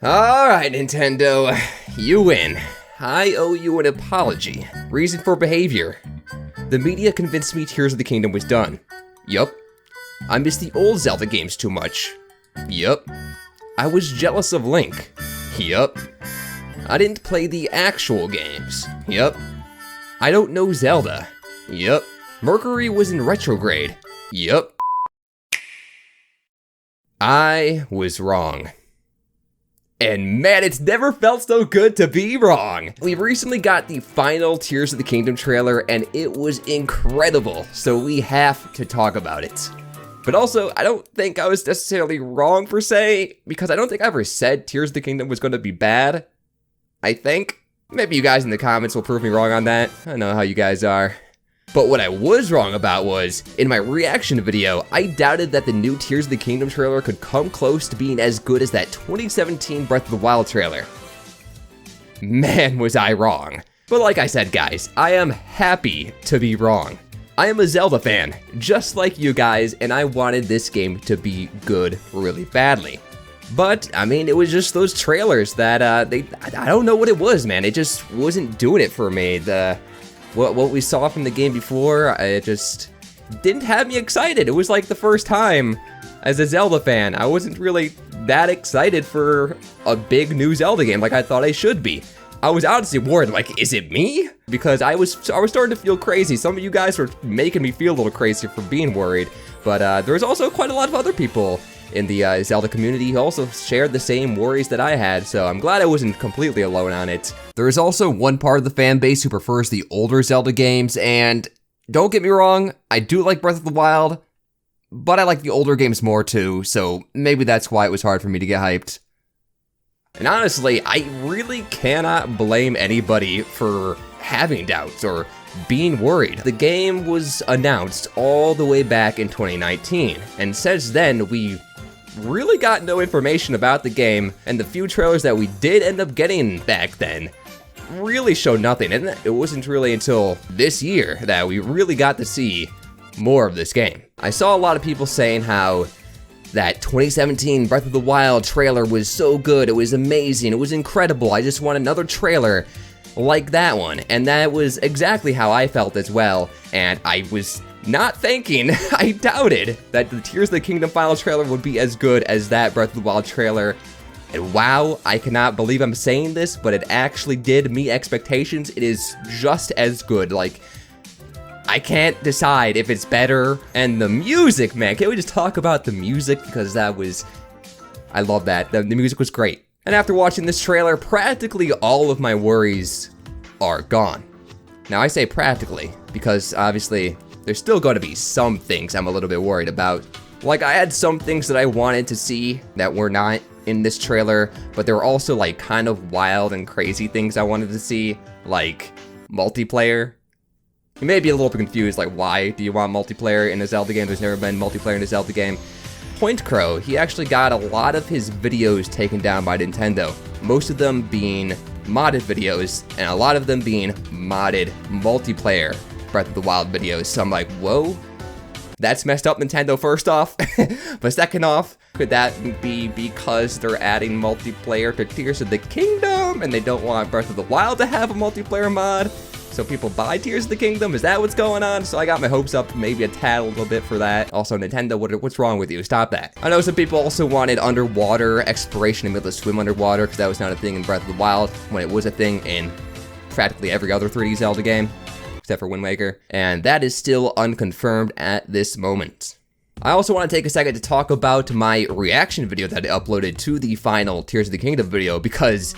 Alright, Nintendo, you win. I owe you an apology. Reason for behavior. The media convinced me Tears of the Kingdom was done. Yup. I missed the old Zelda games too much. Yup. I was jealous of Link. Yup. I didn't play the actual games. Yup. I don't know Zelda. Yup. Mercury was in retrograde. Yup. I was wrong. And man, it's never felt so good to be wrong. We recently got the final Tears of the Kingdom trailer and it was incredible, so we have to talk about it. But also, I don't think I was necessarily wrong per se, because I don't think I ever said Tears of the Kingdom was going to be bad. I think. Maybe you guys in the comments will prove me wrong on that. I know how you guys are. But what I was wrong about was, in my reaction video, I doubted that the new Tears of the Kingdom trailer could come close to being as good as that 2017 Breath of the Wild trailer. Man, was I wrong. But like I said, guys, I am happy to be wrong. I am a Zelda fan, just like you guys, and I wanted this game to be good really badly. But, I mean, it was just those trailers that, I don't know what it was, man. It just wasn't doing it for me. What we saw from the game before, it just didn't have me excited. It was like the first time as a Zelda fan. I wasn't really that excited for a big new Zelda game like I thought I should be. I was honestly worried, like, is it me? Because I was starting to feel crazy. Some of you guys were making me feel a little crazy for being worried, but there was also quite a lot of other people in the Zelda community who also shared the same worries that I had, so I'm glad I wasn't completely alone on it. There is also one part of the fan base who prefers the older Zelda games, and don't get me wrong, I do like Breath of the Wild, but I like the older games more too, so maybe that's why it was hard for me to get hyped. And honestly, I really cannot blame anybody for having doubts or being worried. The game was announced all the way back in 2019, and since then we really got no information about the game, and the few trailers that we did end up getting back then really showed nothing, and it wasn't really until this year that we really got to see more of this game. I saw a lot of people saying how that 2017 Breath of the Wild trailer was so good, it was amazing, it was incredible, I just want another trailer like that one, and that was exactly how I felt as well, and I was not thinking, I doubted that the Tears of the Kingdom final trailer would be as good as that Breath of the Wild trailer. And wow, I cannot believe I'm saying this, but it actually did meet expectations. It is just as good. Like, I can't decide if it's better. And the music, man, can't we just talk about the music? Because that was, I love that. The music was great. And after watching this trailer, practically all of my worries are gone. Now I say practically, because obviously there's still going to be some things I'm a little bit worried about. Like, I had some things that I wanted to see that were not in this trailer, but there were also like kind of wild and crazy things I wanted to see, like multiplayer. You may be a little bit confused, like, why do you want multiplayer in a Zelda game? There's never been multiplayer in a Zelda game. Point Crow, he actually got a lot of his videos taken down by Nintendo, most of them being modded videos, and a lot of them being modded multiplayer Breath of the Wild videos. So I'm like, whoa, that's messed up, Nintendo, first off. But second off, could that be because they're adding multiplayer to Tears of the Kingdom and they don't want Breath of the Wild to have a multiplayer mod, so people buy Tears of the Kingdom? Is that what's going on? So I got my hopes up maybe a tad a little bit for that. Also, Nintendo, what's wrong with you? Stop that. I know some people also wanted underwater exploration and be able to swim underwater, because that was not a thing in Breath of the Wild when it was a thing in practically every other 3D Zelda game, except for Wind Waker, and that is still unconfirmed at this moment. I also want to take a second to talk about my reaction video that I uploaded to the final Tears of the Kingdom video, because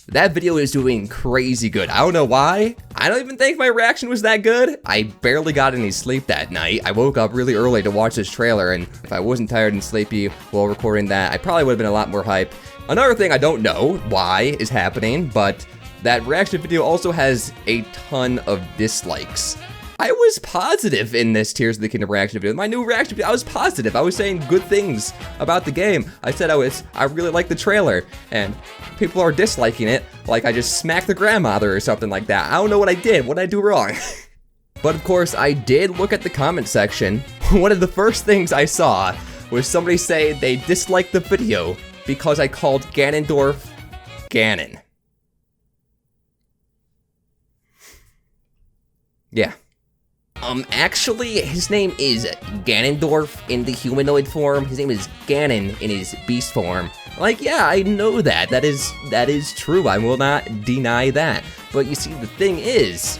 that video is doing crazy good. I don't know why. I don't even think my reaction was that good. I barely got any sleep that night. I woke up really early to watch this trailer, and if I wasn't tired and sleepy while recording that, I probably would have been a lot more hype. Another thing I don't know why is happening, but that reaction video also has a ton of dislikes. I was positive in this Tears of the Kingdom reaction video. My new reaction video, I was positive. I was saying good things about the game. I said I really liked the trailer, and people are disliking it like I just smacked the grandmother or something like that. I don't know what I did. What did I do wrong? But of course, I did look at the comment section. One of the first things I saw was somebody say they disliked the video because I called Ganondorf Ganon. Yeah. Actually, his name is Ganondorf in the humanoid form. His name is Ganon in his beast form. Like, yeah, I know that. That is true. I will not deny that. But you see, the thing is,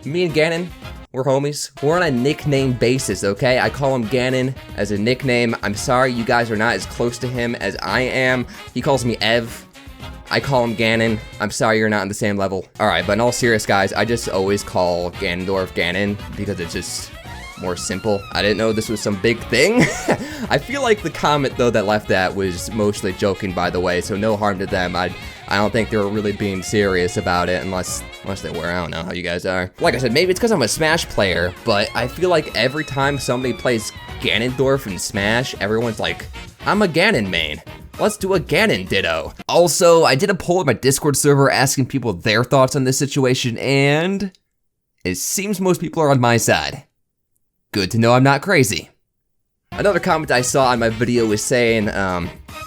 me and Ganon, we're homies. We're on a nickname basis, okay? I call him Ganon as a nickname. I'm sorry you guys are not as close to him as I am. He calls me Ev. I call him Ganon. I'm sorry you're not on the same level. Alright, but in all serious, guys, I just always call Ganondorf Ganon because it's just more simple. I didn't know this was some big thing. I feel like the comment, though, that left that was mostly joking, by the way, so no harm to them. I don't think they were really being serious about it, unless they were. I don't know how you guys are. Like I said, maybe it's because I'm a Smash player, but I feel like every time somebody plays Ganondorf in Smash, everyone's like, I'm a Ganon main. Let's do a Ganon ditto. Also, I did a poll on my Discord server asking people their thoughts on this situation, and it seems most people are on my side. Good to know I'm not crazy. Another comment I saw on my video was saying,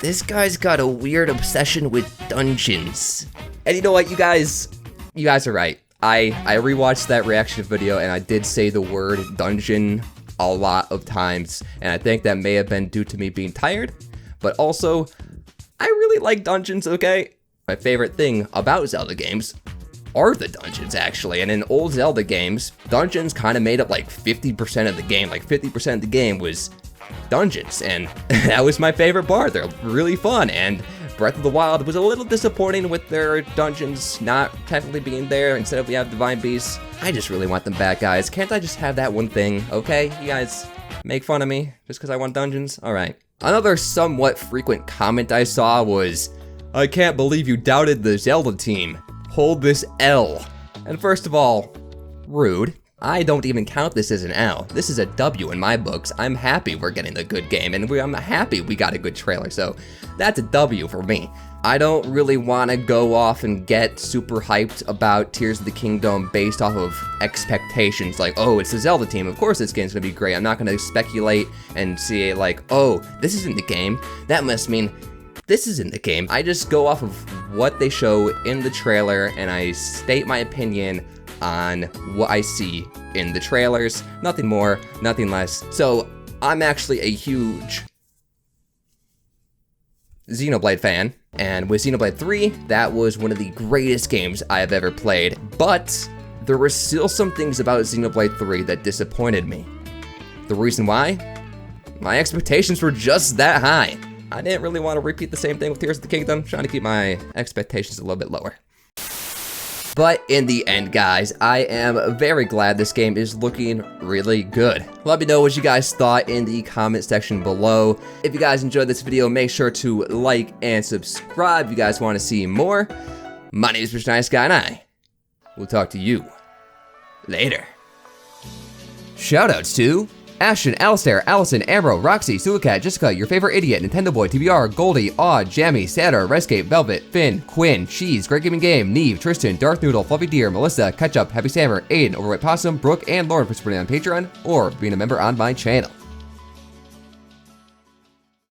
this guy's got a weird obsession with dungeons. And you know what, you guys are right. I rewatched that reaction video and I did say the word dungeon a lot of times, and I think that may have been due to me being tired, but also, I really like dungeons, okay? My favorite thing about Zelda games are the dungeons, actually, and in old Zelda games, dungeons kind of made up like 50% of the game. Like 50% of the game was dungeons, and that was my favorite part. They're really fun, and Breath of the Wild was a little disappointing with their dungeons not technically being there. Instead of we have Divine Beasts. I just really want them back, guys. Can't I just have that one thing, okay? You guys make fun of me just because I want dungeons? All right. Another somewhat frequent comment I saw was, I can't believe you doubted the Zelda team. Hold this L. And first of all, rude. I don't even count this as an L. This is a W in my books. I'm happy we're getting a good game, and I'm happy we got a good trailer, so that's a W for me. I don't really want to go off and get super hyped about Tears of the Kingdom based off of expectations, like, oh, it's the Zelda team, of course this game's gonna be great. I'm not gonna speculate and see like, oh, this isn't the game. That must mean this isn't the game. I just go off of what they show in the trailer, and I state my opinion on what I see in the trailers. Nothing more, nothing less. So I'm actually a huge Xenoblade fan, and with Xenoblade 3, that was one of the greatest games I have ever played, but there were still some things about Xenoblade 3 that disappointed me. The reason why? My expectations were just that high. I didn't really want to repeat the same thing with Tears of the Kingdom, trying to keep my expectations a little bit lower. But in the end, guys, I am very glad this game is looking really good. Let me know what you guys thought in the comment section below. If you guys enjoyed this video, make sure to like and subscribe if you guys want to see more. My name is Mr. Nice Guy, and I will talk to you later. Shoutouts to Ashton, Alistair, Allison, Amro, Roxy, Suicat, Jessica, Your Favorite Idiot, Nintendo Boy, TBR, Goldie, Odd, Jammy, Sadar, Rescape, Velvet, Finn, Quinn, Cheese, Great Gaming Game, Neve, Tristan, Darth Noodle, Fluffy Deer, Melissa, Ketchup, Happy Sammer, Aiden, Overweight Possum, Brooke, and Lauren for supporting on Patreon or being a member on my channel.